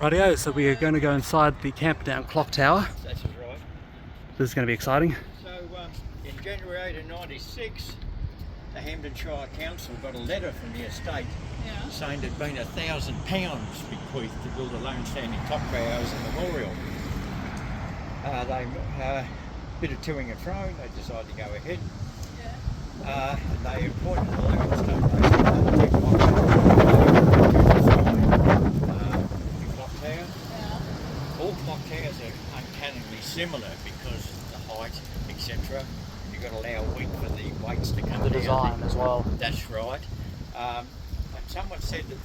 Rightio, so we are going to go inside the Camperdown clock tower. That's right. This is going to be exciting. So in January 1896, the Hamptonshire Council got a letter from the estate saying there'd been £1,000 bequeathed to build a lone standing clock tower as a memorial. They bit of toing and froing, they decided to go ahead. And they appointed a local state clock tower. All clock towers are uncannily similar because the height, etc. You've got to allow a week for the weights to come down. The design as well. That's right. And someone said that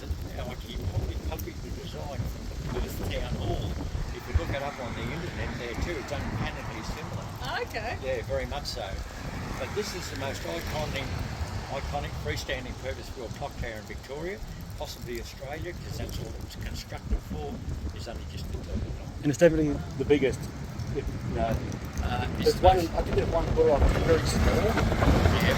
you probably copied the design from the Perth Town Hall. If you look it up on the internet there too, it's uncannily similar. Okay. Yeah, very much so. But this is the most iconic freestanding purpose-built clock tower in Victoria, possibly Australia, because that's all it was constructed for. It's only just been built. And it's definitely the biggest. There's one, I think there's one floor that's very small. Yeah.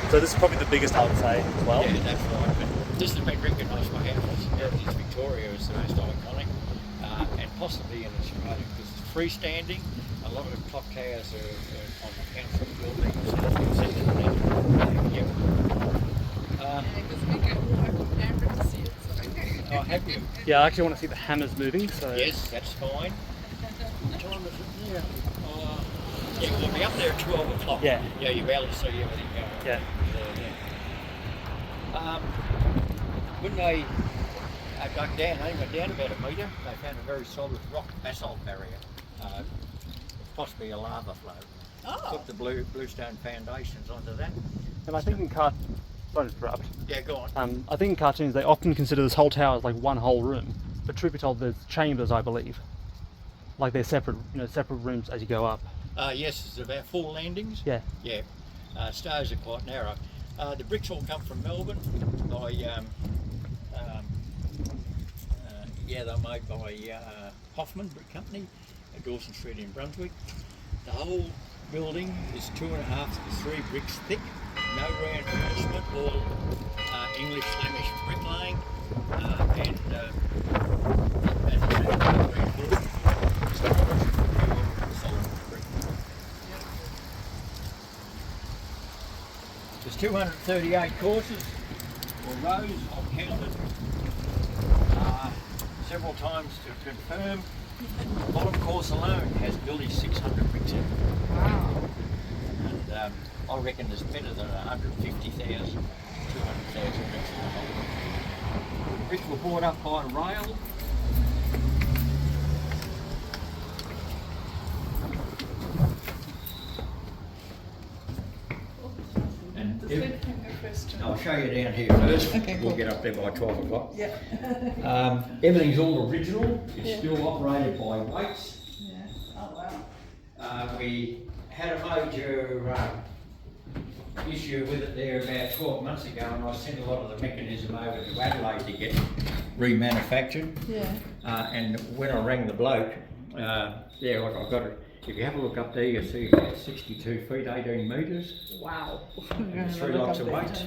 So this is probably the biggest, I would say, as well. Yeah, that's right. But this has been recognised by Heritage Victoria as the most iconic, and possibly in Australia because it's freestanding. A lot of the clock towers are on the council buildings. Oh, have you? Yeah, I actually want to see the hammers moving. So Yes, that's fine. What time is it now? Yeah, we'll be up there at 12 o'clock. Yeah. Yeah, you'll be able to see everything going on. Yeah. When they dug down, they went down about a metre, they found a very solid rock basalt barrier. Possibly a lava flow. Put the bluestone foundations onto that. And I think in sorry to interrupt. Yeah, go on. I think in cartoons they often consider this whole tower as like one whole room. But truth be told, there's chambers, I believe. Like they're separate, separate rooms as you go up. Yes, it's about 4 landings. Yeah. Yeah. Stairs are quite narrow. The bricks all come from Melbourne by they're made by Hoffman Brick Company at Dawson Street in Brunswick. The whole building is 2.5 to 3 bricks thick, no reinforcement, all English Flemish bricklaying, and There's 238 courses or rows, I've counted several times to confirm. The bottom course alone has nearly 600 bricks in it. Wow. And I reckon there's better than 150,000, 200,000 bricks in the whole. The bricks were brought up by rail. I'll show you down here first. Okay, We'll cool. get up there by 12 o'clock. Yeah. Everything's all original. It's still operated by weights. Yeah. Oh wow. We had a major issue with it there about 12 months ago, and I sent a lot of the mechanism over to Adelaide to get remanufactured. Yeah. And when I rang the bloke, like I've got it. If you have a look up there, you'll see about 62 feet, 18 metres. Wow. And 3 lots of weights.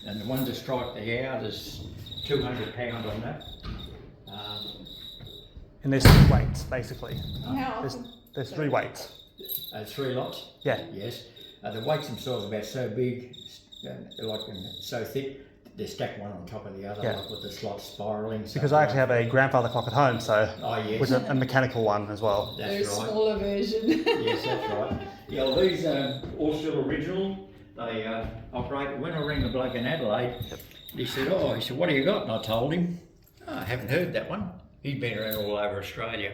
And the one to strike the out is £200 on that. And there's 3 weights, basically. How There's, often? there's 3 weights. 3 lots? Yeah. Yes. The weights themselves are about so big, so thick, they're stacked one on top of the other, Yeah. like with the slots spiralling. Because I actually have a grandfather clock at home, so yes. with a mechanical one as well. That's Very right. smaller version. Yes, that's right. Yeah, well, these are all still original. They operate. When I rang the bloke in Adelaide, he said, what do you got? And I told him, I haven't heard that one. He'd been around all over Australia.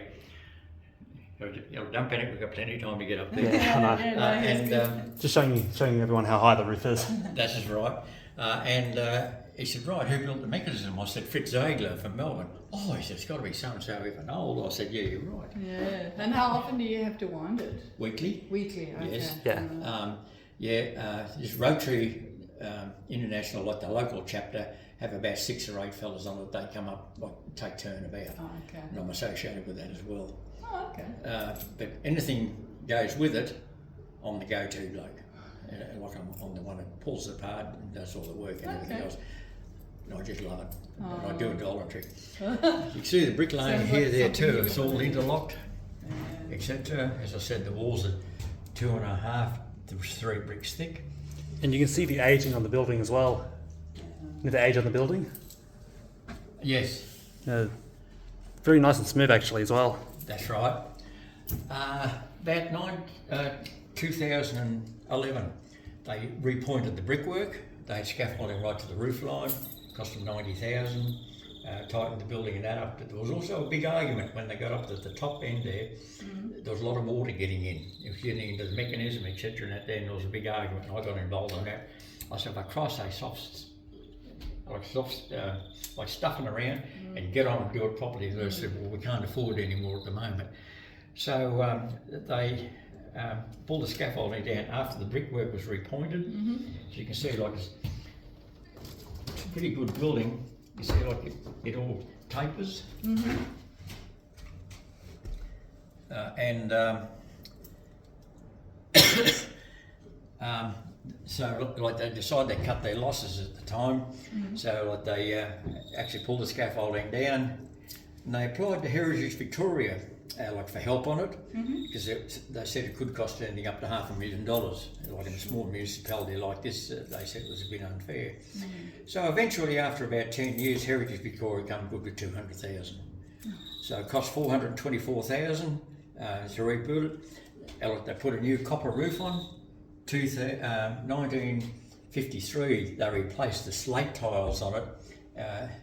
Don't panic, we've got plenty of time to get up there. Yeah, I know. And Just showing everyone how high the roof is. that's just right. He said, right, who built the mechanism? I said, Fritz Ziegler from Melbourne. Oh, he said, it's got to be so-and-so even old. I said, yeah, you're right. Yeah. And how often do you have to wind it? Weekly. Weekly. Okay. Yes. This Rotary International, like the local chapter, have about 6 or 8 fellas on it. They come up, take turn about. Oh, okay. And I'm associated with that as well. Oh, okay. But anything goes with it, I'm the go-to bloke. like I'm the one that pulls it apart and does all the work and everything Okay. else. And I just love it. And I Oh. do it idolatry. You can see the brick laying Sounds here, like there something too. you It's would all do. interlocked, Yeah. etc. As I said, the walls are 2.5 to 3 bricks thick. And you can see the aging on the building as well. You know, the age on the building. Yes, Very nice and smooth actually as well. that's right. About 2011, they repointed the brickwork. They had scaffolding right to the roof line, cost them 90,000. Tightened the building and that up. But there was also a big argument when they got up to the top end there. There was a lot of water getting in. It was getting into the mechanism, etc. And that there, and there was a big argument. And I got involved in that. I said, if I cross a like stuffing around and get on and do it properly. They said, well, we can't afford it anymore at the moment. So they pulled the scaffolding down after the brickwork was repointed. So you can see like it's a pretty good building. You see like it all tapers. So like they decided they cut their losses at the time. So like they actually pulled the scaffolding down and they applied to Heritage Victoria like for help on it because they said it could cost anything up to $500,000. Like in a small municipality like this, they said it was a bit unfair. So eventually, after about 10 years, Heritage Victoria come good with 200,000. So it cost 424,000 to rebuild it. They put a new copper roof on. 1953, they replaced the slate tiles on it,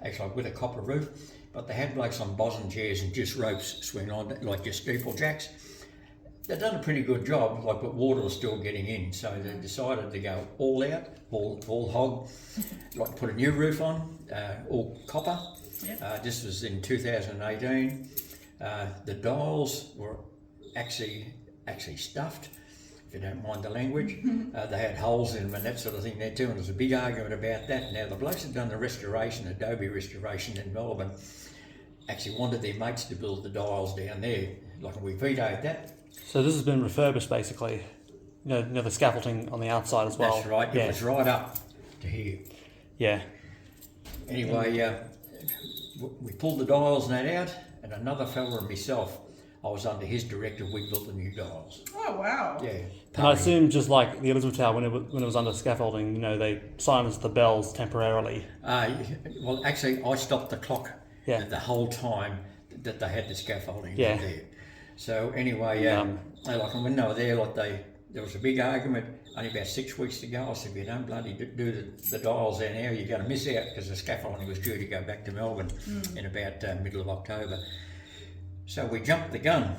actually with a copper roof. But they had blokes on boson chairs and just ropes swinging on, like just steeple jacks. They'd done a pretty good job, like, but water was still getting in, so they decided to go all out, all hog, like put a new roof on, all copper. This was in 2018. The dials were actually stuffed, if you don't mind the language. They had holes in them and that sort of thing there too, and there was a big argument about that. Now the blokes had done the restoration, Adobe restoration in Melbourne, actually wanted their mates to build the dials down there, like we vetoed that. So this has been refurbished basically. You know the scaffolding on the outside as well. That's right, Yeah. it was right up to here. Yeah. Anyway, we pulled the dials and that out, and another fella and myself, I was under his directive, we built the new dials. Oh, wow. Yeah. And I assume just like the Elizabeth Tower, when it was under scaffolding, you know, they silenced the bells temporarily. Well, actually, I stopped the clock the whole time that they had the scaffolding there. So anyway, like when they were there, there was a big argument. Only about 6 weeks to go. I said, if you don't bloody do the dials there now, you're going to miss out, because the scaffolding was due to go back to Melbourne in about middle of October. So we jumped the gun.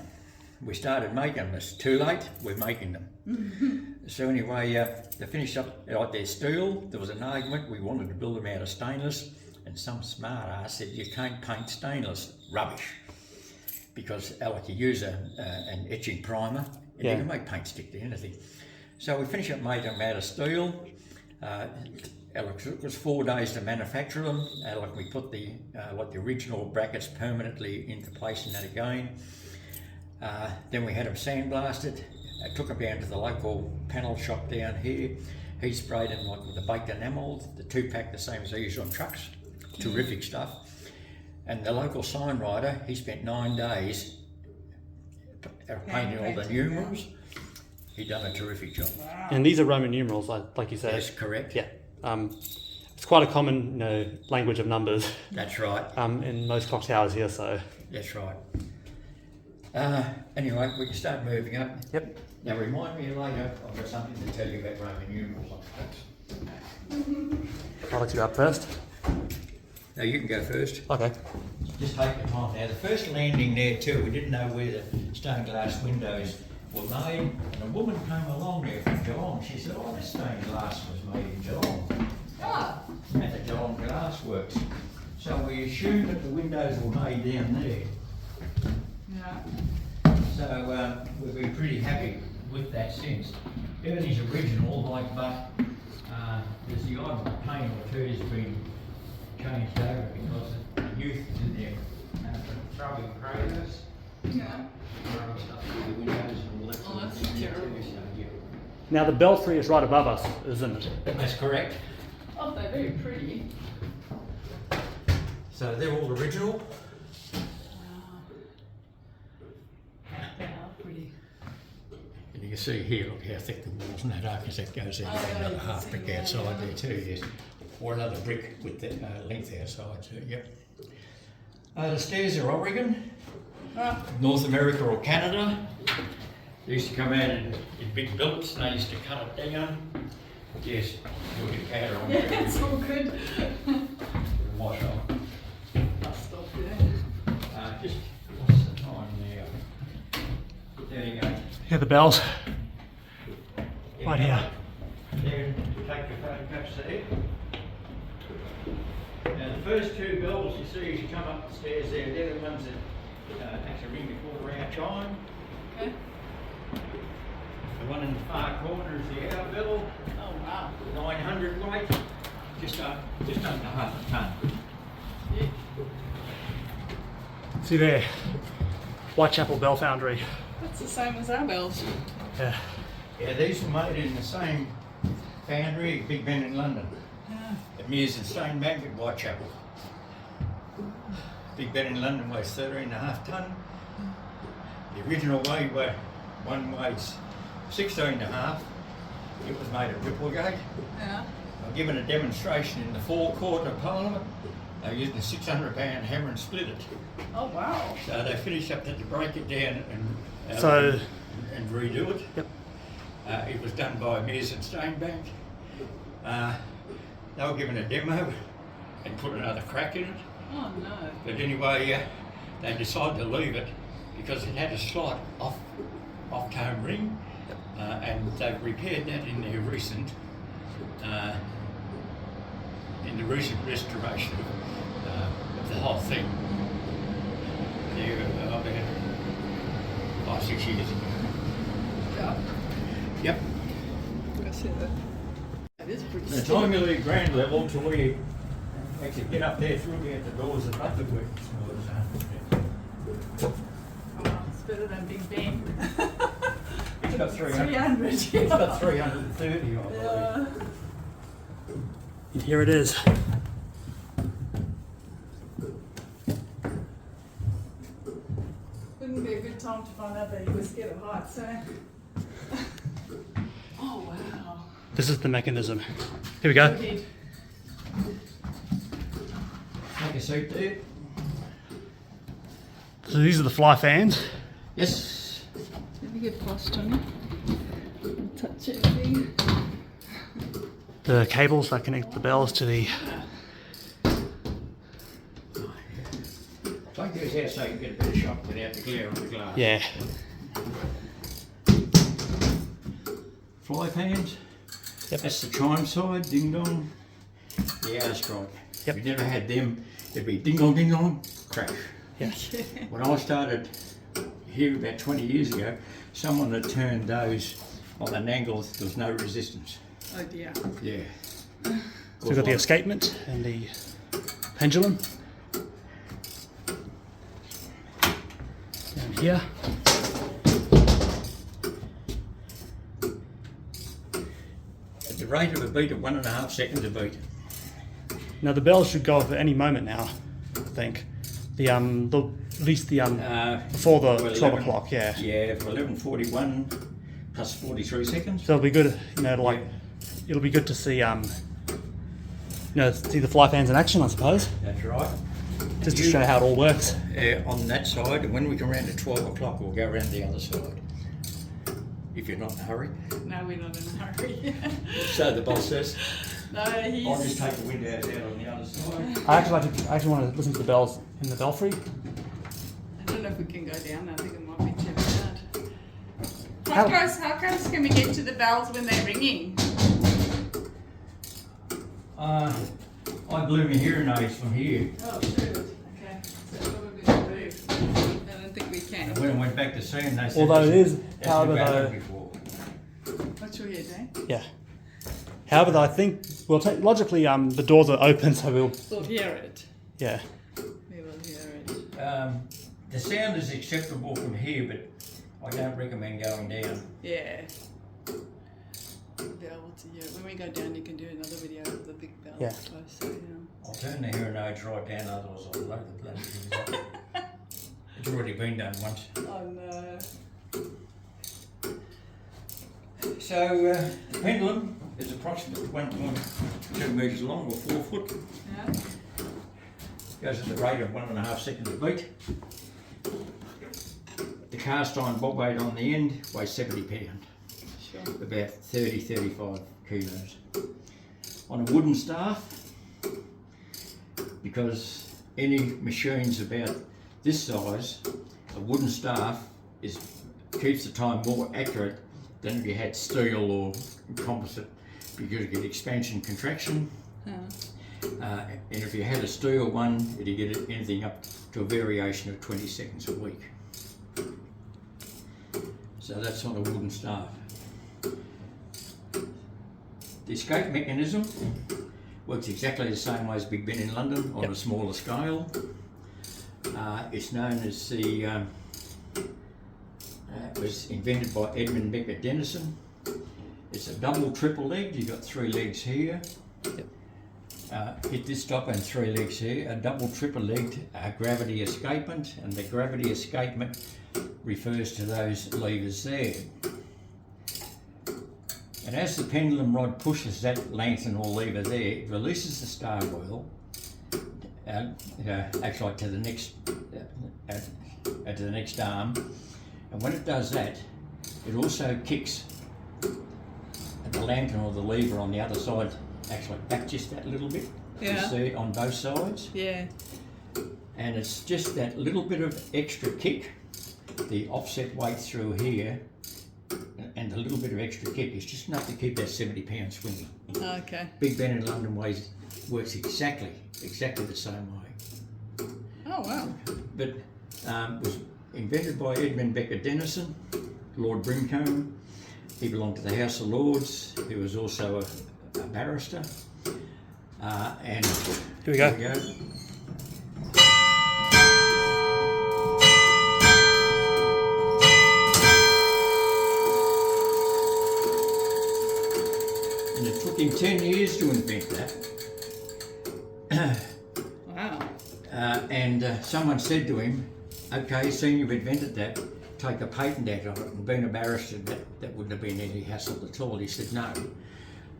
We started making them. It's too late, we're making them. So anyway, they finished up like their steel. There was an argument. We wanted to build them out of stainless, and some smart ass said, you can't paint stainless. Rubbish. Because like you use an etching primer, and you can make paint stick to anything. So we finished up making them out of steel. It was 4 days to manufacture them. Like we put the original brackets permanently into place in that again. Then we had them sandblasted. I took them down to the local panel shop down here. He sprayed them like with the baked enamel, the 2-pack, the same as they use on trucks. Terrific stuff. And the local sign writer, he spent 9 days painting all the numerals. He done a terrific job. Wow. And these are Roman numerals, like you said. That's correct. Yeah. It's quite a common, language of numbers. That's right. In most clock towers here, so. That's right. Anyway, we can start moving up. Yep. Now remind me later, I've got something to tell you about Roman numerals. I'll let you go up first. No, you can go first. Okay. Just take your time. Now the first landing there too, we didn't know where the stained glass windows were made, and a woman came along there from Geelong. She said, oh, this stained glass was made in Geelong. Ah. At the Geelong Glass Works. So we assumed that the windows were made down there. Yeah. So we've been pretty happy with that since. Everything's original, but there's the odd paint or two has been changed over because the youth is in there throwing crayons, Yeah. throwing stuff through the windows and all that Oh, sort of that's thing. terrible. So, yeah. Now the belfry is right above us, isn't it? That's correct. Oh, they're very pretty. So they're all original. They are pretty. And you can see here, look how thick the walls and that are, because that goes out another half brick outside there too, yes. Or another brick with the length outside too, yep. The stairs are Oregon, North America or Canada. They used to come out in big billets and they used to cut it down. Yes, you'll get powder on Yeah, there. it's all good. Wash on. I'll stop there. Just, what's the time now? There you go. Yeah, the bells. Right here. There, take your photographs there. Now the first two bells you see as you come up the stairs there, they're the ones that actually ring the quarter-hour chime. Okay. The one in the far corner is the hour bell, Oh, wow. 900 weight, just under half a tonne. Yeah. See there, Whitechapel Bell Foundry. That's the same as our bells. Yeah. Yeah, these were made in the same foundry, Big Ben in London. Yeah. At Mears and Stonebank at Whitechapel. Big Ben in London weighs 13.5 tonne. The original one weighs 16.5. It was made at Ripplegate. Yeah. I've given a demonstration in the forecourt of Parliament. They used a 600-pound hammer and split it. Oh, wow. So they finished up, had to break it down and redo it. Yep. It was done by Mears and Stonebank. They were given a demo and put another crack in it. Oh, no. But anyway, they decided to leave it because it had a slight off-tone ring, and they've repaired that in their recent restoration of the whole thing. There, about 5-6 years ago. Yeah. Yep. I see that. That is pretty The steep. time you leave ground level to where you actually get up there through the doors and up the work. Oh, it's better than Big Ben. It's got 300. 300. It's got 330, I believe. Yeah. And here it is. Wouldn't be a good time to find out that he was scared of heights, eh? Oh, wow. This is the mechanism. Here we go. Indeed. Take a seat there. So these are the fly fans. Yes. Let me get past on it. Touch everything. The cables that connect the bells to the... Take those out so you can get a bit of shock without the glare on the glass. Yeah. Fly fans. Yep. That's the chime side, ding dong. The hour strike. Yep. If you never had them, it'd be ding dong, crash. Yeah. When I started here about 20 years ago, someone had turned those on an angle, there was no resistance. Oh, dear. Yeah. So we've got the escapement and the pendulum. Down here. At the rate of a beat of 1.5 seconds a beat. Now the bells should go off at any moment now, I think. At least before the 12 o'clock, yeah. Yeah, for 11:41 plus 43 seconds. So it'll be good, it'll be good to see, see the fly fans in action, I suppose. That's right. Just to show how it all works. On that side, and when we come round to 12 o'clock, we'll go around the other side. If you're not in a hurry. No, we're not in a hurry. So the boss says. No, I'll just he's... take the windows out on the other side. I actually want to listen to the bells in the belfry. I don't know if we can go down. I think it might be too bad. How- How close can we get to the bells when they're ringing? I blew my hearing aids from here. Oh, shoot. Okay. So what we're going to do? I don't think we can. And when I went back to see them, they said, Although it is, "That's however, never happened though, before." What's your head, eh? yeah. However, though, I think, logically, the doors are open, so We'll hear it. yeah. We will hear it. The sound is acceptable from here, but I don't recommend going down. Yeah. be able to, when we go down, you can do another video of the big bell. Yeah. So, I'll turn the hearing aids right down, otherwise I'll load the bloody things up. It's already been done once. Oh no. So the pendulum is approximately 1.2 metres long or 4 foot. Yeah. Goes at the rate of 1.5 seconds a beat. The cast iron bob weight on the end weighs 70 pounds, Sure. about 35 kilos. On a wooden staff, because any machines about this size, a wooden staff keeps the time more accurate than if you had steel or composite, because you get expansion contraction. And if you had a steel one, it'd get anything up to a variation of 20 seconds a week. So that's on a wooden staff. The escape mechanism works exactly the same way as Big Ben in London on a smaller scale. It's known as the, it was invented by Edmund Becker Denison. It's a double triple legged, you've got 3 legs here. Hit this stop and 3 legs here. A double triple legged gravity escapement, and the gravity escapement refers to those levers there. And as the pendulum rod pushes that lantern or lever there, it releases the star wheel, actually to the next arm. And when it does that, it also kicks the lantern or the lever on the other side actually back just that little bit. You see it on both sides. Yeah. And it's just that little bit of extra kick, the offset weight through here, and the little bit of extra kick is just enough to keep that 70 pound swinging. Okay. Big Ben in London works exactly the same way. Oh wow. But was invented by Edmund Becker Denison, Lord Brimcombe. He belonged to the House of Lords. He was also a barrister. And Here we go. And it took him 10 years to invent that. Wow. And someone said to him, okay, seeing you've invented that, take a patent out of it. And being a barrister, that wouldn't have been any hassle at all. He said, no,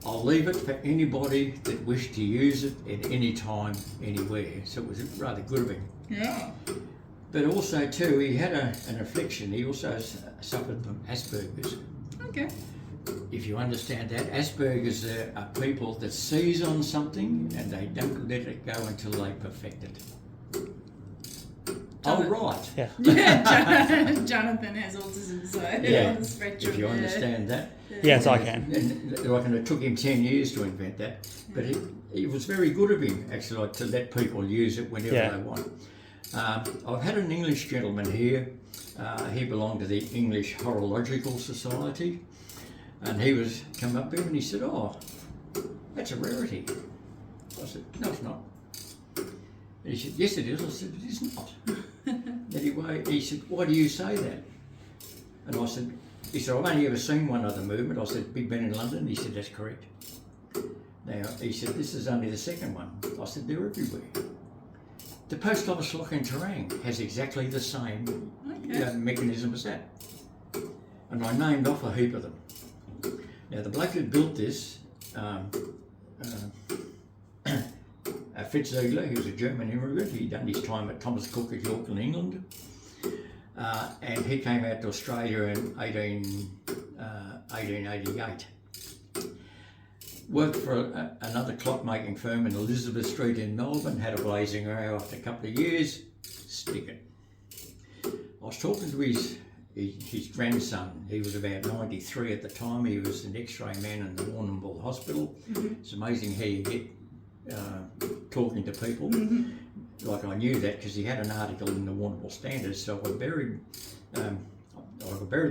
I'll leave it for anybody that wished to use it at any time, anywhere. So it was rather good of him. Yeah. But also too, he had an affliction. He also suffered from Asperger's. Okay. If you understand that, Asperger's are people that seize on something and they don't let it go until they perfect it. Oh, right. Yeah. Yeah, Jonathan has autism, so Yeah, on the spectrum. if you understand that. Yes, I can. And it took him 10 years to invent that, but it was very good of him, actually, to let people use it whenever they want. I've had an English gentleman here. He belonged to the English Horological Society, and he was come up here and he said, oh, that's a rarity. I said, no, it's not. And he said, yes, it is. I said, it is not. Anyway, he said, why do you say that? And I said, he said, I've only ever seen one other movement. I said, Big Ben in London. He said, that's correct. Now, he said, this is only the second one. I said, they're everywhere. The post office lock and terrain has exactly the same mechanism as that. And I named off a heap of them. Now, the bloke who built this, Fritz Ziegler, he was a German immigrant. He'd done his time at Thomas Cook at York in England. And he came out to Australia in 1888. Worked for another clock-making firm in Elizabeth Street in Melbourne, had a blazing row after a couple of years, stick it. I was talking to his grandson. He was about 93 at the time. He was an X-ray man in the Warrnambool Hospital. It's amazing how you get talking to people. Like I knew that because he had an article in the Warrnambool Standard, so I buried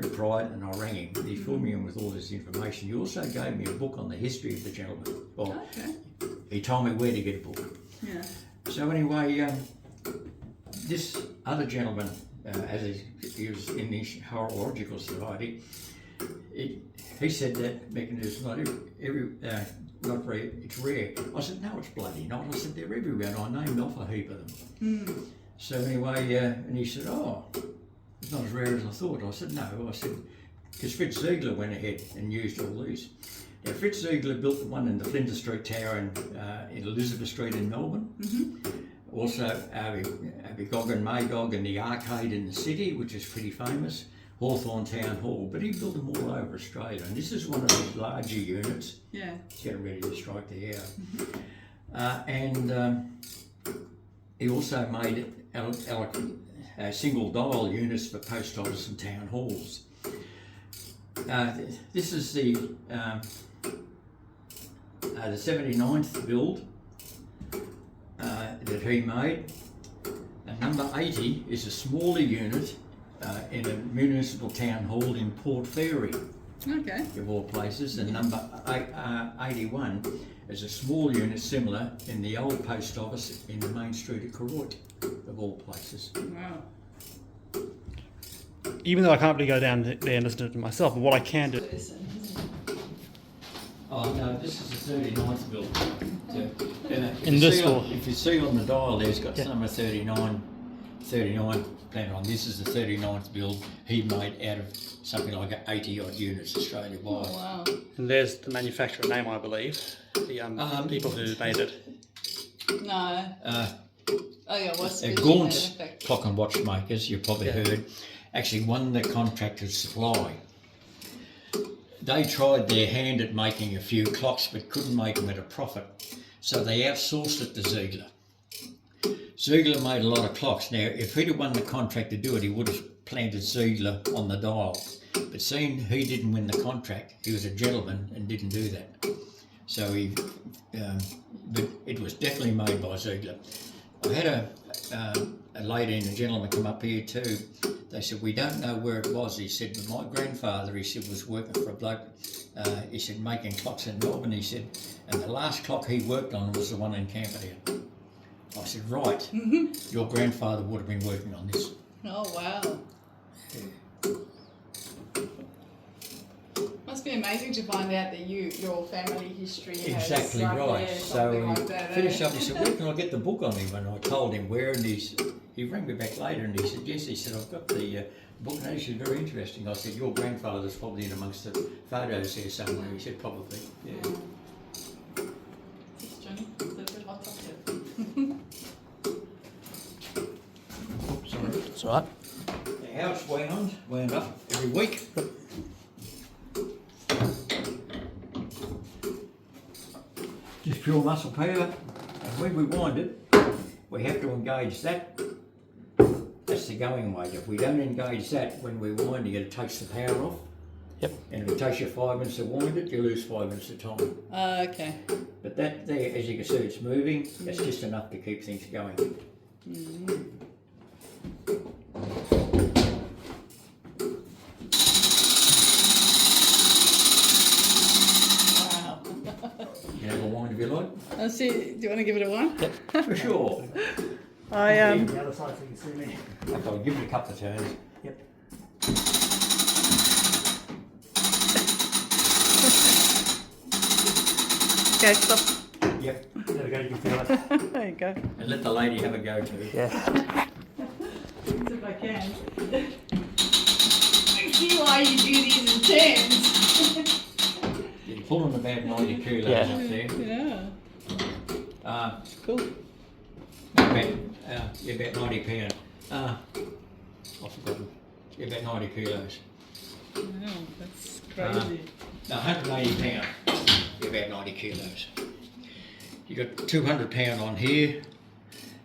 the pride and I rang him. He filled me in with all this information. He also gave me a book on the history of the gentleman. Well, he told me where to get a book. Yeah. So anyway, this other gentleman, as he was in the Horological Society, he said that mechanism not not very, it's rare. I said, no, it's bloody not. I said, they're everywhere, and I named off a heap of them. So anyway, and he said, oh, it's not as rare as I thought. I said, no. I said, because Fritz Ziegler went ahead and used all these. Now, Fritz Ziegler built the one in the Flinders Street Tower in Elizabeth Street in Melbourne. Also, Abigog and Magog and the Arcade in the city, which is pretty famous. Hawthorne Town Hall, but he built them all over Australia, and this is one of those larger units. Yeah. It's getting ready to strike the hour. And he also made single dial units for post office and town halls. This is the 79th build that he made. And number 80 is a smaller unit in a municipal town hall in Port Fairy, of all places, and number 81 is a small unit similar in the old post office in the main street of Koroit, of all places. Wow. Even though I can't really go down there and listen to it myself, but what I can do... Oh no, this is the 39th build. In this one? If you see on the dial there, it's got number 39 planted on. This is the 39th build he made out of something like 80 odd units Australia-wide. Oh, wow. And there's the manufacturer name, I believe. The people who made it. No. Oh yeah, what's Gaunt's Clock and Watchmakers, you've probably heard, actually won the contracted supply. They tried their hand at making a few clocks but couldn't make them at a profit, so they outsourced it to Ziegler. Ziegler made a lot of clocks. Now, if he'd have won the contract to do it, he would have planted Ziegler on the dial. But seeing he didn't win the contract, he was a gentleman and didn't do that. So but it was definitely made by Ziegler. I had a lady and a gentleman come up here too. They said, we don't know where it was. He said, but my grandfather, he said, was working for a bloke, he said, making clocks in Melbourne. He said, and the last clock he worked on was the one in Camperdown. I said, right, your grandfather would have been working on this. Oh, wow. Must be amazing to find out that your family history has exactly right. So like he that, finished up, he said, where can I get the book on him? And I told him where, and he rang me back later and he said, yes, he said, I've got the book, and he said, very interesting. I said, your grandfather's probably in amongst the photos here somewhere. He said, probably, yeah. Thanks, Johnny. It's a bit hot chocolate. Oops, sorry. That's all right. The house wound up every week. Just pure muscle power, and when we wind it, we have to engage that. That's the going weight. If we don't engage that when we wind, you're going to take the power off. Yep. And if it takes you 5 minutes to wind it, you lose 5 minutes of time. Okay. But that there, as you can see, it's moving. That's just enough to keep things going. You have a wind if you like? I'll see. Do you want to give it a one? Yep. For sure. The other side so you can see me. Okay, I'll give it a couple of turns. Yep. Okay, stop. Yep. There we go, you can feel it. There you go. And let the lady have a go too. Yeah. If I can. I see why you do these in turns. You're pulling about 90 kilos Yeah. up there. Yeah. Cool. You're about 90 pounds. I've forgotten. You're about 90 kilos. Wow, that's crazy. 180 pounds. You're about 90 kilos. You got 200 pound on here,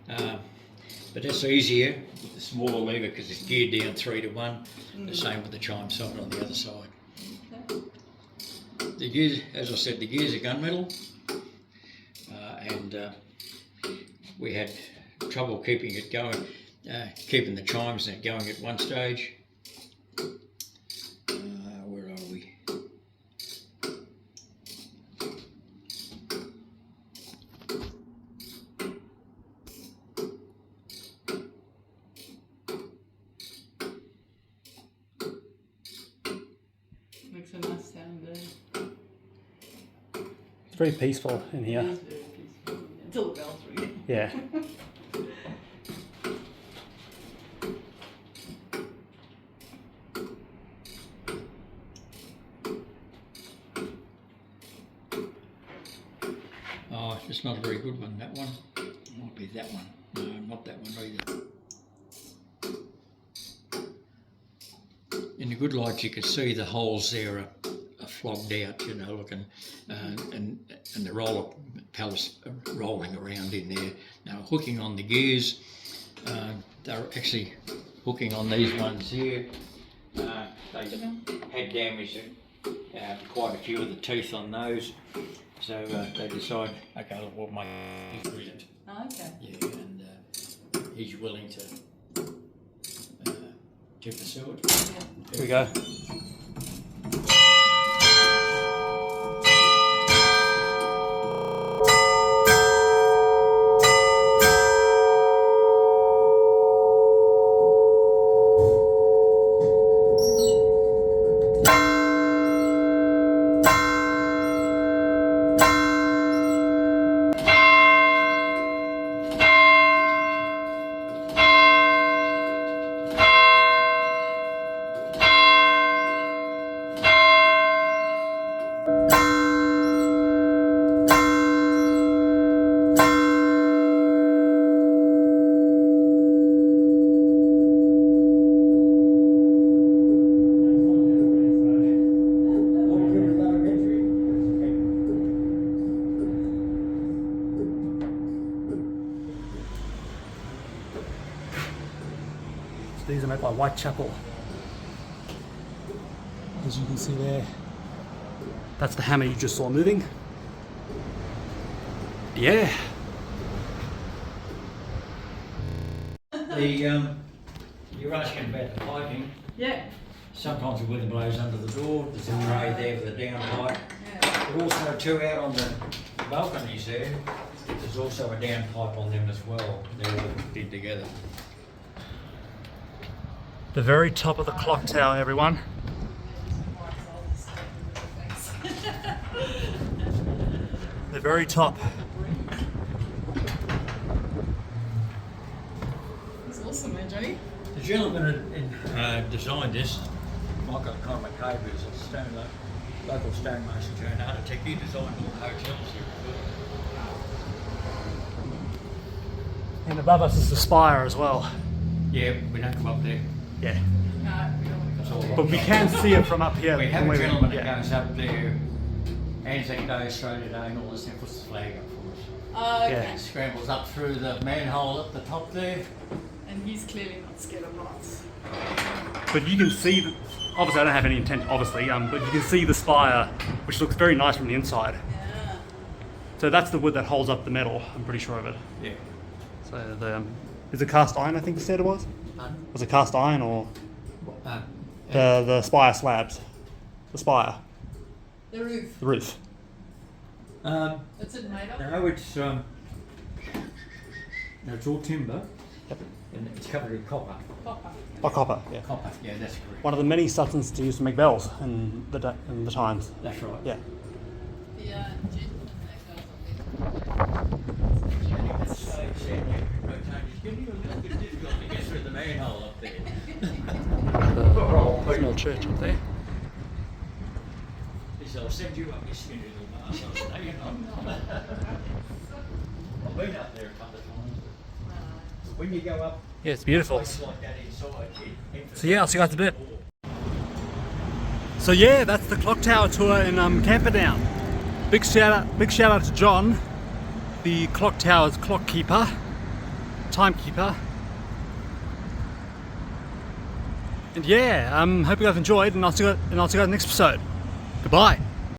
but that's easier with the smaller lever because it's geared down 3 to 1. The same with the chime socket on the other side. The gears, as I said, the gears are gunmetal, and we had trouble keeping it going, keeping the chimes going at one stage. Where are we? Makes a nice sound there. It's very peaceful in It here. is very peaceful. Until the bells ring. Yeah. Oh, it's not a very good one, that one. It might be that one. No, not that one either. In the good light you could see the holes there are flogged out, you know, looking, and the roller pallets are rolling around in there. Now hooking on the gears, they're actually hooking on these ones here. They had damage quite a few of the teeth on those, so they decide, okay, we'll make it with it. Oh, okay. Yeah, and he's willing to pursue it. Here we go. These are made by Whitechapel. As you can see there. That's the hammer you just saw moving. Yeah. You're asking about the piping. Yeah. Sometimes the weather blows under the door. There's a tray there for the downpipe. Yeah. But also too out on the balconies there. There's also a downpipe on them as well. They're all fitted together. The very top of the clock tower, everyone. The very top. It's awesome, eh, Johnny? The gentleman who designed this, Michael Conway Cave, who's a local stonemason turned architect. He designed all the hotels here. And above us is the spire as well. Yeah, we don't come up there. Yeah. No, we don't It's all But we can see it from up here. We have from a where gentleman yeah. that goes up there, Anzac Day, Australia Day, and all this, and puts the flag up for us. Oh, okay. Yeah. Scrambles up through the manhole at the top there. And he's clearly not scared of heights. But you can see, obviously I don't have any intent, obviously, but you can see the spire, which looks very nice from the inside. Yeah. So that's the wood that holds up the metal, I'm pretty sure of it. Yeah. So the, is it cast iron, I think you said it was? Pardon? Was it cast iron or Uh, the spire slabs? The spire, The roof. the roof. What's it made of? no, it's all timber, Yep. and it's covered in copper. Copper. Oh, copper, yeah. Copper, yeah, that's correct. One of the many substances used to make bells in the times. That's right. Yeah. The gentleman that goes on It's getting a little bit difficult to get through the manhole up there. The small church up there. He said, I'll send you up this little bus. I'll stay in I've been up there a couple of times. But when you go up Yeah, it's beautiful. places like that inside, So yeah, I'll see you guys in a bit. So yeah, that's the clock tower tour in Camperdown. Big shout out to John, the clock tower's clock keeper, timekeeper. And yeah, hope you guys enjoyed, and I'll see you guys in the next episode. Goodbye.